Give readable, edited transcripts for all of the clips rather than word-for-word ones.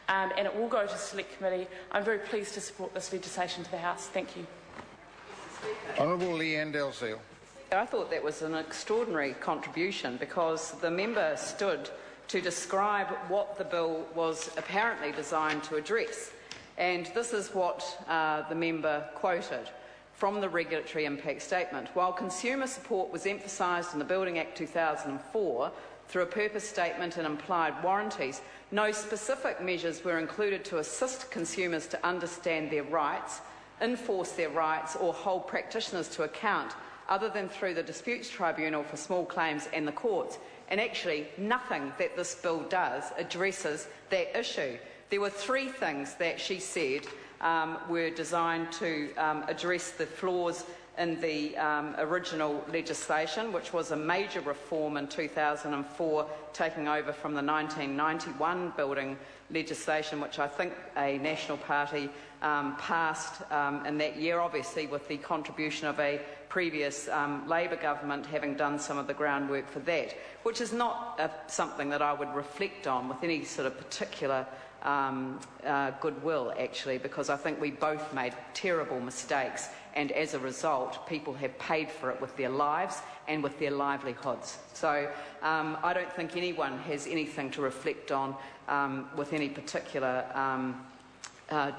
and it will go to Select Committee. I'm very pleased to support this legislation to the House. Thank you. Honourable Leanne Dalziel. I thought that was an extraordinary contribution, because the member stood to describe what the bill was apparently designed to address. And this is what the member quoted from the regulatory impact statement. While consumer support was emphasised in the Building Act 2004 through a purpose statement and implied warranties, no specific measures were included to assist consumers to understand their rights, enforce their rights, or hold practitioners to account, other than through the Disputes Tribunal for Small Claims and the courts. And actually, nothing that this bill does addresses that issue. There were three things that she said were designed to address the flaws in the original legislation, which was a major reform in 2004, taking over from the 1991 building legislation, which I think a National Party passed in that year, obviously with the contribution of a previous Labor government having done some of the groundwork for that, which is not something that I would reflect on with any sort of particular goodwill, actually, because I think we both made terrible mistakes, and as a result people have paid for it with their lives and with their livelihoods. So I don't think anyone has anything to reflect on with any particular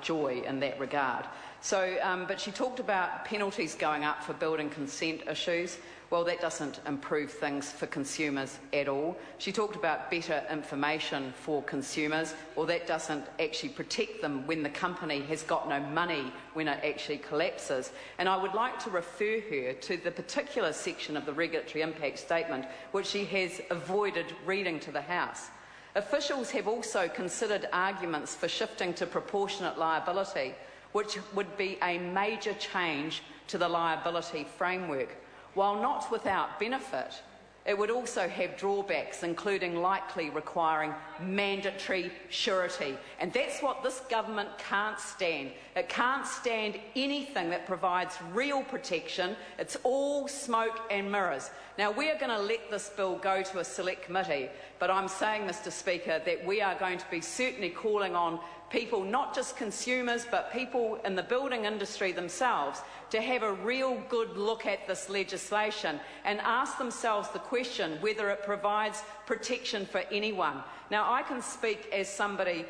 joy in that regard. So, but she talked about penalties going up for building consent issues. Well, that doesn't improve things for consumers at all. She talked about better information for consumers. Well, that doesn't actually protect them when the company has got no money when it actually collapses. And I would like to refer her to the particular section of the regulatory impact statement which she has avoided reading to the House. Officials have also considered arguments for shifting to proportionate liability, which would be a major change to the liability framework. While not without benefit, it would also have drawbacks, including likely requiring mandatory surety. And that's what this government can't stand. It can't stand anything that provides real protection. It's all smoke and mirrors. Now, we are going to let this bill go to a select committee, but I'm saying, Mr Speaker, that we are going to be certainly calling on people, not just consumers, but people in the building industry themselves, to have a real good look at this legislation and ask themselves the question whether it provides protection for anyone. Now, I can speak as somebody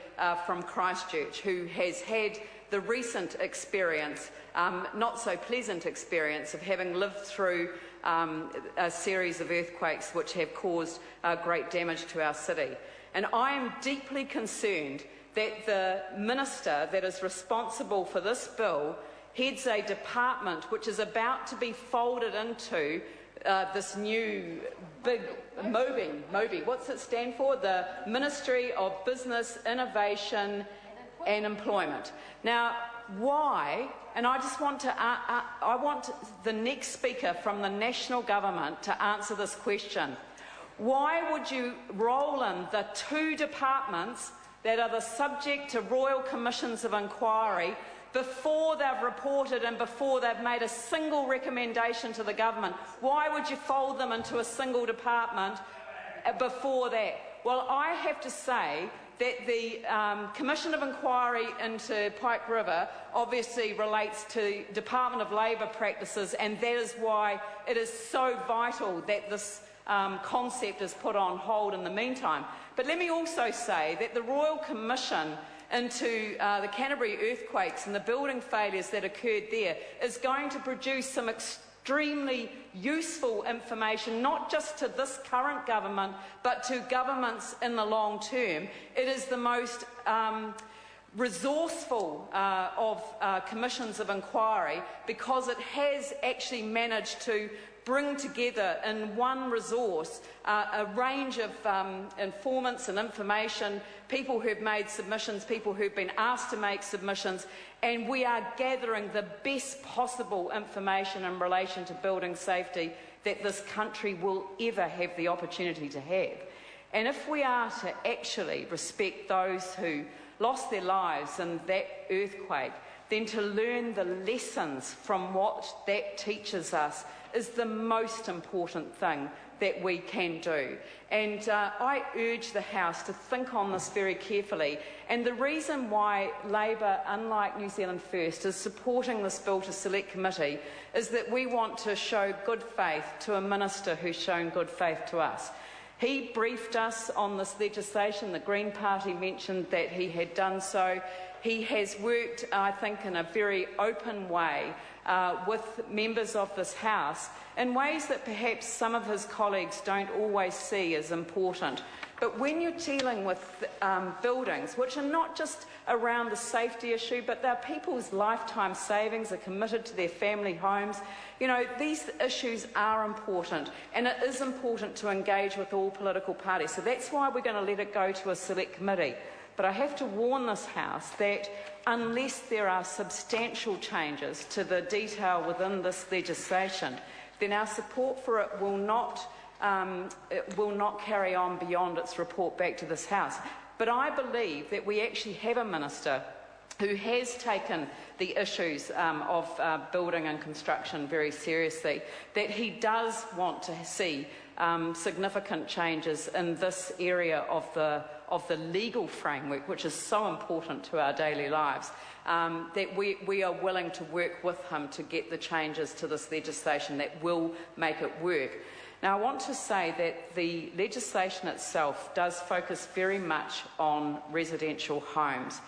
from Christchurch who has had the recent experience, not so pleasant experience, of having lived through a series of earthquakes which have caused great damage to our city. And I am deeply concerned that the minister that is responsible for this bill heads a department which is about to be folded into this new big MOBI. What's it stand for? The Ministry of Business, Innovation and Employment. Now, why? And I just want to, I want the next speaker from the national government to answer this question. Why would you roll in the two departments that are the subject to royal commissions of inquiry before they've reported and before they've made a single recommendation to the government? Why would you fold them into a single department before that? Well, I have to say that the Commission of Inquiry into Pike River obviously relates to Department of Labour practices, and that is why it is so vital that this concept is put on hold in the meantime. But let me also say that the Royal Commission into the Canterbury earthquakes and the building failures that occurred there is going to produce some extremely useful information, not just to this current government, but to governments in the long term. It is the most resourceful of commissions of inquiry, because it has actually managed to bring together in one resource a range of informants and information, people who've made submissions, people who've been asked to make submissions, and we are gathering the best possible information in relation to building safety that this country will ever have the opportunity to have. And if we are to actually respect those who lost their lives in that earthquake, then to learn the lessons from what that teaches us is the most important thing that we can do. And I urge the House to think on this very carefully. And the reason why Labor, unlike New Zealand First, is supporting this bill to Select Committee is that we want to show good faith to a minister who's shown good faith to us. He briefed us on this legislation. The Green Party mentioned that he had done so. He has worked, I think, in a very open way with members of this House in ways that perhaps some of his colleagues don't always see as important. But when you're dealing with buildings, which are not just around the safety issue, but they're people's lifetime savings, are committed to their family homes, you know, these issues are important, and it is important to engage with all political parties. So that's why we're going to let it go to a select committee. But I have to warn this House that unless there are substantial changes to the detail within this legislation, then our support for it will not carry on beyond its report back to this House. But I believe that we actually have a minister who has taken the issues of building and construction very seriously, that he does want to see significant changes in this area of the legal framework, which is so important to our daily lives, that we are willing to work with him to get the changes to this legislation that will make it work. Now, I want to say that the legislation itself does focus very much on residential homes,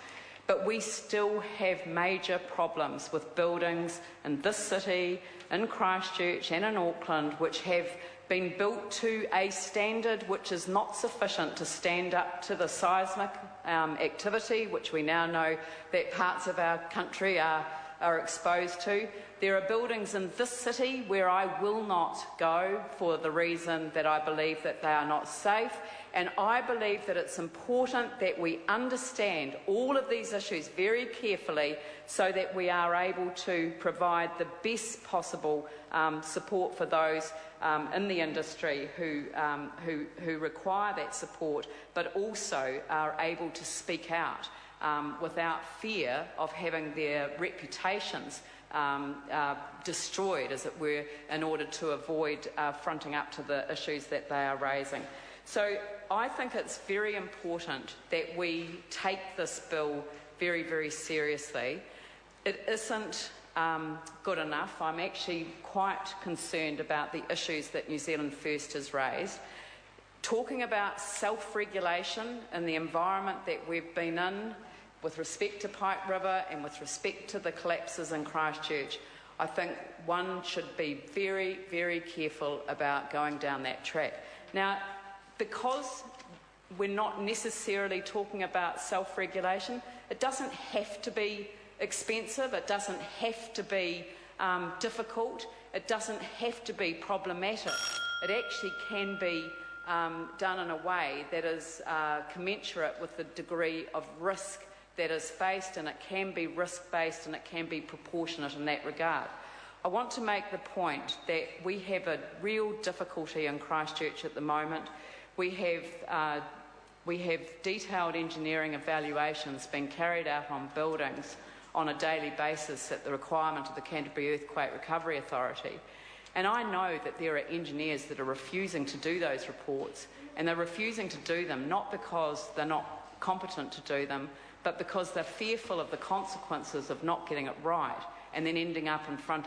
but we still have major problems with buildings in this city, in Christchurch and in Auckland, which have been built to a standard which is not sufficient to stand up to the seismic activity, which we now know that parts of our country are exposed to. There are buildings in this city where I will not go for the reason that I believe that they are not safe, and I believe that it's important that we understand all of these issues very carefully so that we are able to provide the best possible support for those in the industry who require that support, but also are able to speak out without fear of having their reputations destroyed, as it were, in order to avoid fronting up to the issues that they are raising. So I think it's very important that we take this bill very, very seriously. It isn't good enough. I'm actually quite concerned about the issues that New Zealand First has raised. Talking about self-regulation in the environment that we've been in, with respect to Pike River and with respect to the collapses in Christchurch, I think one should be very, very careful about going down that track. Now, because we're not necessarily talking about self-regulation, it doesn't have to be expensive, it doesn't have to be difficult, it doesn't have to be problematic. It actually can be done in a way that is commensurate with the degree of risk that is faced, and it can be risk-based and it can be proportionate in that regard. I want to make the point that we have a real difficulty in Christchurch at the moment. We have detailed engineering evaluations being carried out on buildings on a daily basis at the requirement of the Canterbury Earthquake Recovery Authority. And I know that there are engineers that are refusing to do those reports, and they're refusing to do them not because they're not competent to do them, but because they're fearful of the consequences of not getting it right and then ending up in front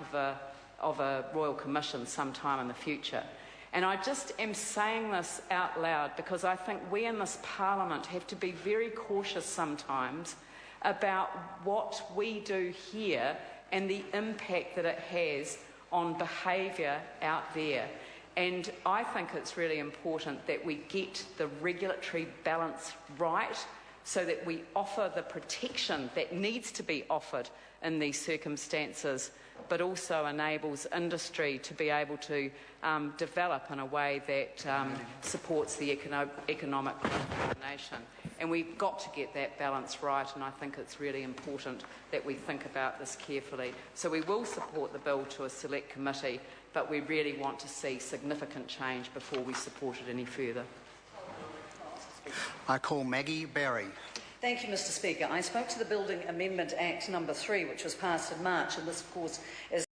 of a Royal Commission sometime in the future. And I just am saying this out loud because I think we in this Parliament have to be very cautious sometimes about what we do here and the impact that it has on behaviour out there. And I think it's really important that we get the regulatory balance right so that we offer the protection that needs to be offered in these circumstances, but also enables industry to be able to develop in a way that supports the economic growth of the nation. And we've got to get that balance right, and I think it's really important that we think about this carefully. So we will support the bill to a select committee, but we really want to see significant change before we support it any further. I call Maggie Barry. Thank you, Mr. Speaker. I spoke to the Building Amendment Act No. 3, which was passed in March, and this, of course, is